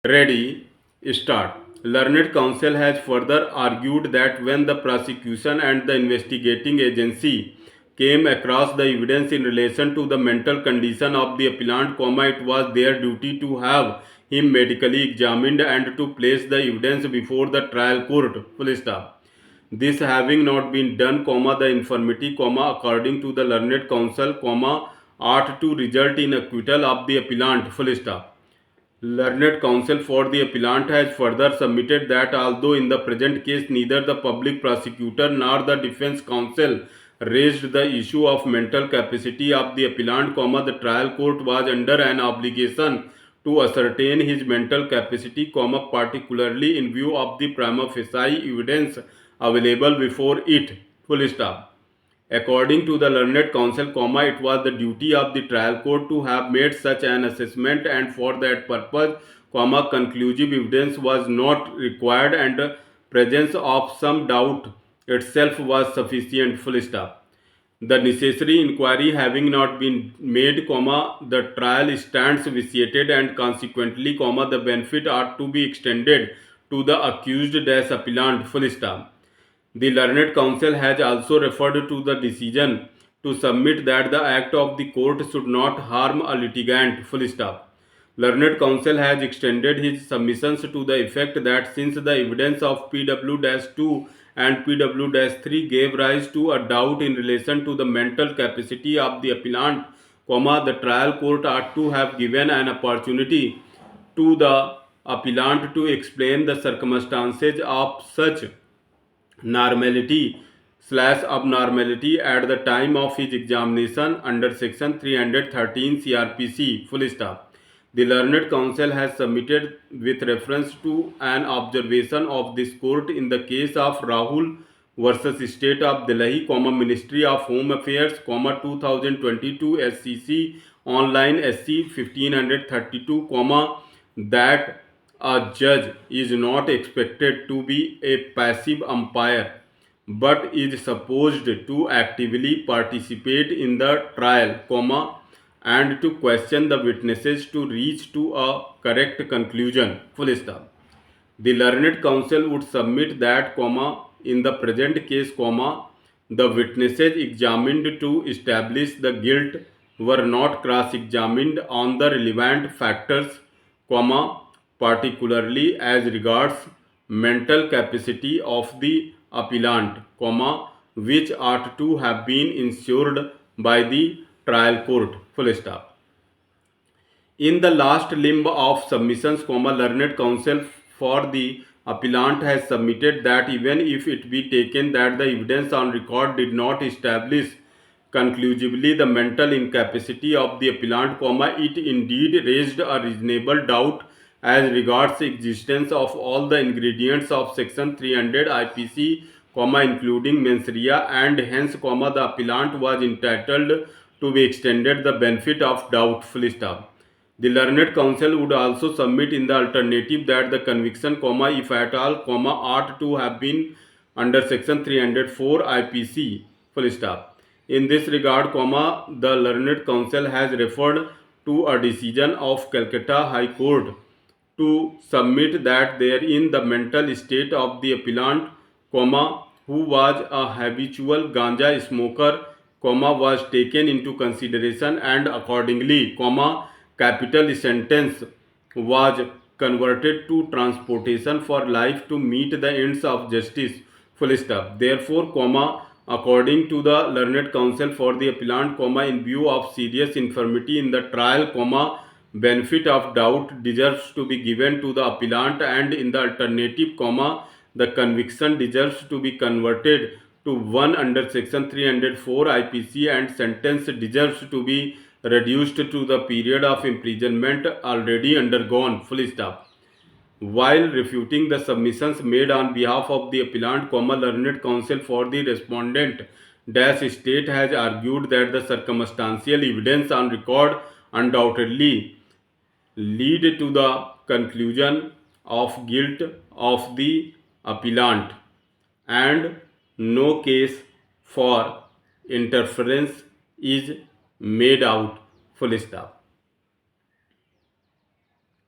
Ready, start. Learned counsel has further argued that when the prosecution and the investigating agency came across the evidence in relation to the mental condition of the appellant, it was their duty to have him medically examined and to place the evidence before the trial court. Full stop. This having not been done, the infirmity, according to the learned counsel, ought to result in acquittal of the appellant. Full stop. Learned counsel for the appellant has further submitted that although in the present case neither the public prosecutor nor the defense counsel raised the issue of mental capacity of the appellant, the trial court was under an obligation to ascertain his mental capacity, particularly in view of the prima facie evidence available before it. Full stop. According to the learned counsel, it was the duty of the trial court to have made such an assessment, and for that purpose, conclusive evidence was not required, and presence of some doubt itself was sufficient. Full stop. The necessary inquiry having not been made, the trial stands vitiated, and consequently, the benefit ought to be extended to the accused appellant. Full stop. The learned counsel has also referred to the decision to submit that the act of the court should not harm a litigant. Full stop. Learned counsel has extended his submissions to the effect that since the evidence of PW-2 and PW-3 gave rise to a doubt in relation to the mental capacity of the appellant, the trial court ought to have given an opportunity to the appellant to explain the circumstances of such normality/abnormality at the time of his examination under section 313 CRPC. Full stop. The learned counsel has submitted with reference to an observation of this court in the case of Rahul versus State of Delhi, Ministry of Home Affairs, 2022 SCC online SC 1532, that a judge is not expected to be a passive umpire but is supposed to actively participate in the trial, and to question the witnesses to reach to a correct conclusion. Full stop. The learned counsel would submit that, in the present case, the witnesses examined to establish the guilt were not cross-examined on the relevant factors, particularly as regards mental capacity of the appellant, which ought to have been ensured by the trial court. Full stop. In the last limb of submissions, learned counsel for the appellant has submitted that even if it be taken that the evidence on record did not establish conclusively the mental incapacity of the appellant, it indeed raised a reasonable doubt as regards the existence of all the ingredients of section 300 IPC, including mens rea, and hence, the appellant was entitled to be extended the benefit of doubt. Full stop. The learned counsel would also submit in the alternative that the conviction, if at all, ought to have been under section 304 IPC. Full stop. In this regard, the learned counsel has referred to a decision of Calcutta High Court to submit that therein the mental state of the appellant, who was a habitual ganja smoker, was taken into consideration, and accordingly, capital sentence was converted to transportation for life to meet the ends of justice. Full stop. Therefore, according to the learned counsel for the appellant, in view of serious infirmity in the trial, benefit of doubt deserves to be given to the appellant, and in the alternative, the conviction deserves to be converted to one under section 304 IPC, and sentence deserves to be reduced to the period of imprisonment already undergone. Full stop. While refuting the submissions made on behalf of the appellant, learned counsel for the respondent state has argued that the circumstantial evidence on record undoubtedly lead to the conclusion of guilt of the appellant, and no case for interference is made out. Full stop.